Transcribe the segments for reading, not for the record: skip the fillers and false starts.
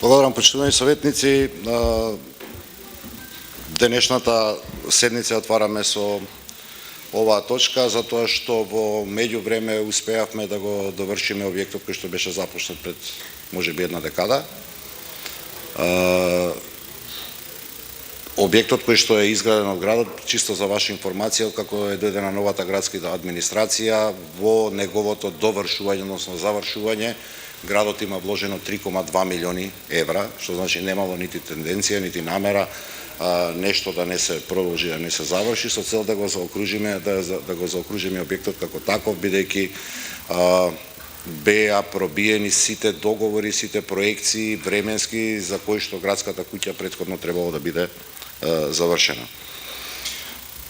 Благодарам, почитувани советници. Денешната седница отвараме со оваа точка, затоа што во меѓувреме успеавме да го довршиме објектот кој што беше започнат пред можеби една декада. Објектот кој што е изграден од градот, чисто за ваша информација, како е дојдена новата градска администрација, во неговото довршување, односно завршување, градот има вложено 3,2 милиони евра, што значи немало нити тенденција, нити намера нешто да не се продолжи, да не се заврши, со цел да го заокружиме, да го заокружиме објектот како таков, бидејќи беа пробиени сите договори, сите проекции временски за кои што градската куќа претходно требало да биде завршена.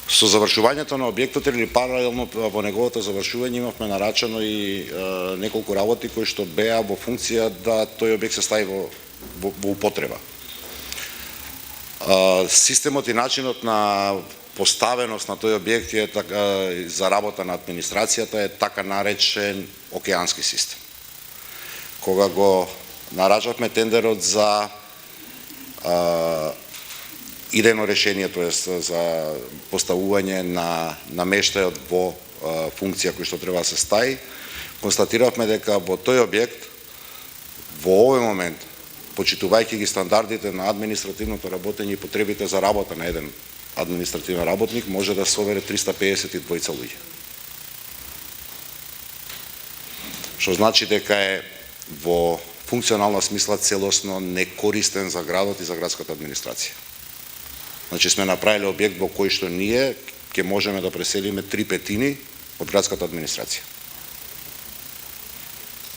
Со завршувањето на објектот или паралелно во неговото завршување имавме нарачано и неколку работи кои што беа во функција да тој објект се стави во употреба. Системот и начинот на поставеност на тој објект е така, за работа на администрацијата е така наречен океански систем. Кога го нарачавме тендерот за идејно решение, тоест за поставување на намештајот во функција кој што треба да се стави, констатиравме дека во тој објект во овој момент, почитувајќи ги стандардите на административното работење и потребите за работа на еден административен работник, може да собере 352 луѓе. Што значи дека е во функционална смисла целосно некористен за градот и за градската администрација. Значи сме направиле објект во кој што ние ќе можеме да преселиме 3/5 од градската администрација.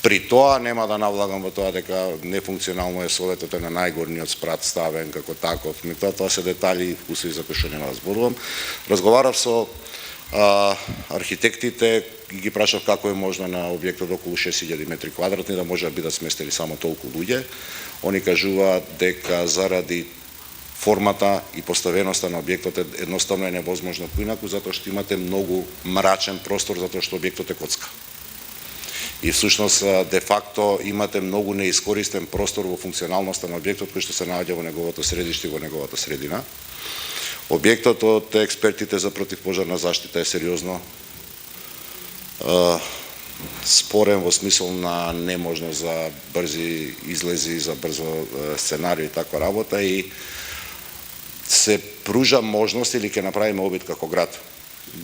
При тоа нема да навлагам во тоа дека нефункционално е советот на најгорниот спрат ставен како таков. Тоа се детали и вкусови за кои што нема да зборувам. Разговарав со архитектите и ги прашав како е можно на објектот околу 6000 метри квадратни да може да бидат сместени само толку луѓе. Они кажуваат дека заради формата и поставеноста на објектот едноставно е невозможно поинаку, затоа што имате многу мрачен простор, затоа што објектот е коцка. И всушност, де факто, имате многу неискористен простор во функционалноста на објектот кој што се наоѓа во неговото средиште и во неговата средина. Објектот од експертите за противпожарна заштита е сериозно спорен во смисол на неможност за брзи излези, за брзо сценарио и таква работа и се пружа можност или ќе направиме обид како град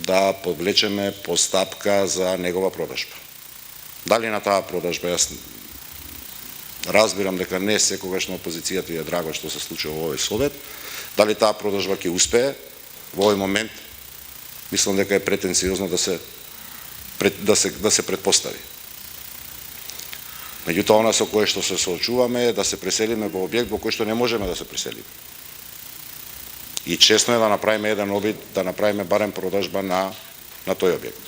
да повлечеме постапка за негова продажба. Дали на таа продажба, јас разбирам дека не секогаш на опозицијата е драго што се случува во овој совет, дали таа продажба ќе успее, во овој момент мислам дека е претенциозно да се предпостави. Меѓутоа, она со кое што се соочуваме е да се преселиме во објект во кој што не можеме да се преселиме. И честно е да направиме еден обид, да направиме барем продажба на тој објект.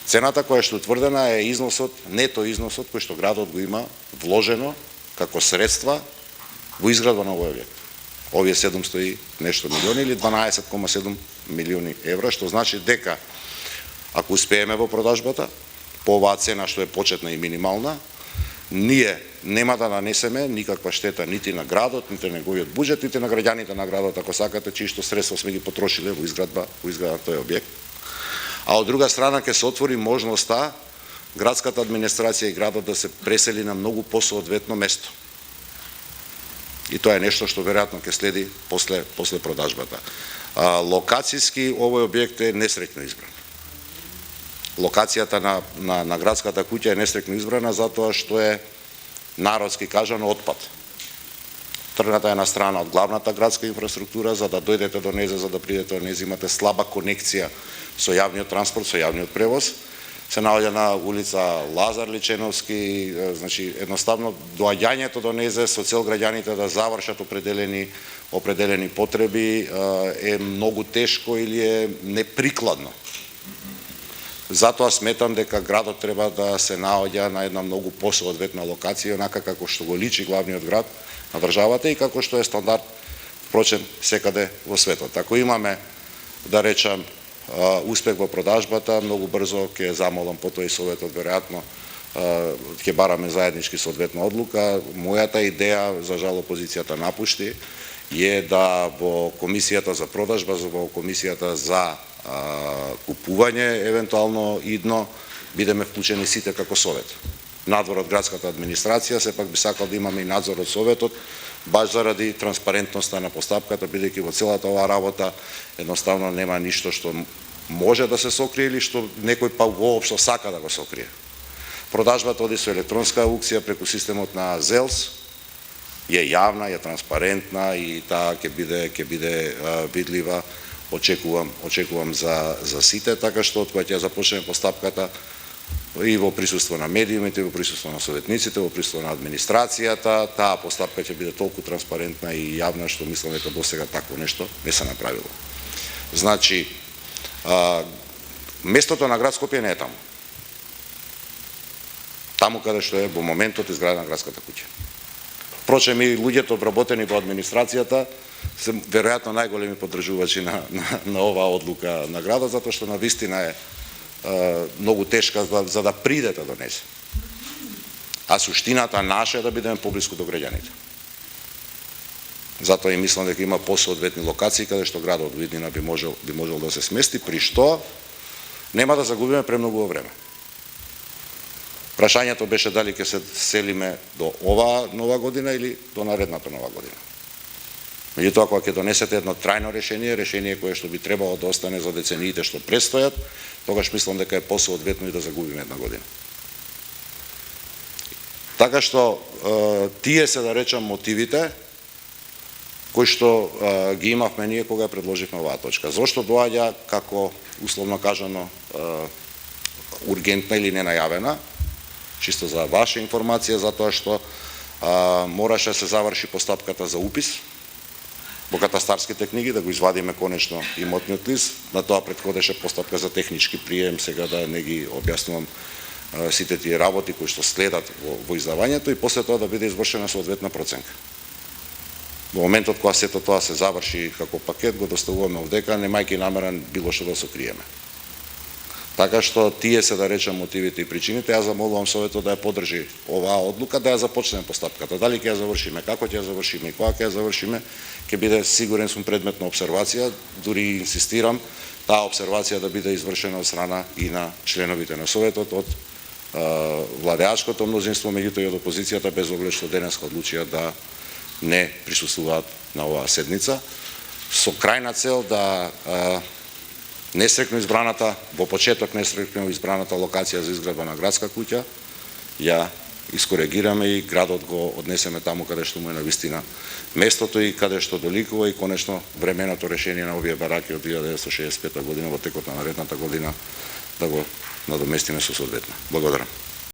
Цената која што утврдена е износот, нето износот кој што градот го има вложено како средства во изградба на овој објект. Овие 700 и нешто милиони или 12,7 милиони евра, што значи дека ако успееме во продажбата, по оваа цена што е почетна и минимална, ние нема да нанесеме никаква штета нити на градот, нити на неговиот буџет, нити на граѓаните на градот, ако сакате, чии што средства сме ги потрошиле во изградба на тој објект. А од друга страна ќе се отвори можноста градската администрација и градот да се пресели на многу посоодветно место. И тоа е нешто што веројатно ќе следи после продажбата. Локацијски овој објект е несреќно избран. Локацијата на градската куќа е несреќно избрана затоа што е, народски кажано, отпад. Тргната е на страна од главната градска инфраструктура, за да дојдете до незе, за да придете до незе, имате слаба конекција со јавниот транспорт, со јавниот превоз. Се наоѓа на улица Лазар Личеновски, значи едноставно доаѓањето до незе со цел граѓаните да завршат определени потреби е многу тешко или е неприкладно. Затоа сметам дека градот треба да се наоѓа на една многу посоодветна локација, онака како што го личи главниот град на државата и како што е стандард, впрочем, секаде во светот. Ако имаме, да речам, успех во продажбата, многу брзо ќе замолам потоа и советот веројатно ќе бараме заеднички соодветна одлука. Мојата идеја, за жал опозицијата напушти, е да во комисијата за продажба, во комисијата за купување, евентуално идно, бидеме вклучени сите како совет. Надвор од градската администрација, сепак би сакал да имаме и надзор од советот, баш заради транспарентноста на постапката, бидејќи во целата оваа работа едноставно нема ништо што може да се сокрие или што некој па воопшто сака да го сокрие. Продажбата оди со електронска аукција преку системот на ЗЕЛС, е јавна, е транспарентна и таа ќе биде видлива. Очекувам за сите, така што кога ќе започне постапката и во присуство на медиумите, во присуство на советниците, во присуство на администрацијата, таа постапка ќе биде толку транспарентна и јавна што мислам дека досега такво нешто не се направило. Значи, местото на град Скопје не е таму. Таму каде што е во моментот изградена градската куќа. Впрочем, и луѓето обработени во администрацијата се веројатно најголеми поддржувачи на оваа одлука на градот, затоа што навистина е многу тешка за да придете до неја. А суштината наша е да бидеме поблиску до граѓаните. Затоа и мислам дека има посоодветни локации каде што градот во иднина би можел да се смести, при што нема да загубиме премногу време. Прашањето беше дали ќе се селиме до оваа нова година или до наредната нова година. Меѓутоа, кога ќе донесете едно трајно решение кое што би требало да остане за децениите што предстојат, тогаш мислам дека е посоодветно и да загубиме една година. Така што тие се, да речам, мотивите кои што ги имавме ние кога предложивме оваа точка. Зошто доаѓа како, условно кажано, ургентна или ненајавена? Чисто за ваша информација, затоа што мораше да се заврши постапката за упис во катастарските книги, да го извадиме конечно имотниот лист. На тоа претходеше постапка за технички прием, сега да не ги објаснувам сите тие работи кои што следат во издавањето, и после тоа да биде извршена соодветна проценка. Во моментот кога сето тоа се заврши како пакет, го доставуваме овдека, немајќи намерен било што да сокриеме. Така што тие се, да речем, мотивите и причините. Јас замолувам советот да ја поддржи оваа одлука, да ја започнеме постапката. Дали ќе ја завршиме, како ќе ја завршиме и кога ќе ја завршиме, ќе биде, сигурен сум, предмет на обсервација. Дури инсистирам таа обсервација да биде извршена од страна и на членовите на советот, од владеачкото мнозинство, меѓутоа и од опозицијата, без оглед што денеска одлучија да не присуствуваат на оваа седница, со крајна цел да несрекно избраната, во почеток несрекно избраната локација за изградба на градска куќа, ја искоригираме и градот го однесеме таму каде што му е навистина местото и каде што доликува, и конечно временото решение на овие бараки од 1965 година во текот на наредната година да го надоместиме со соодветно. Благодарам.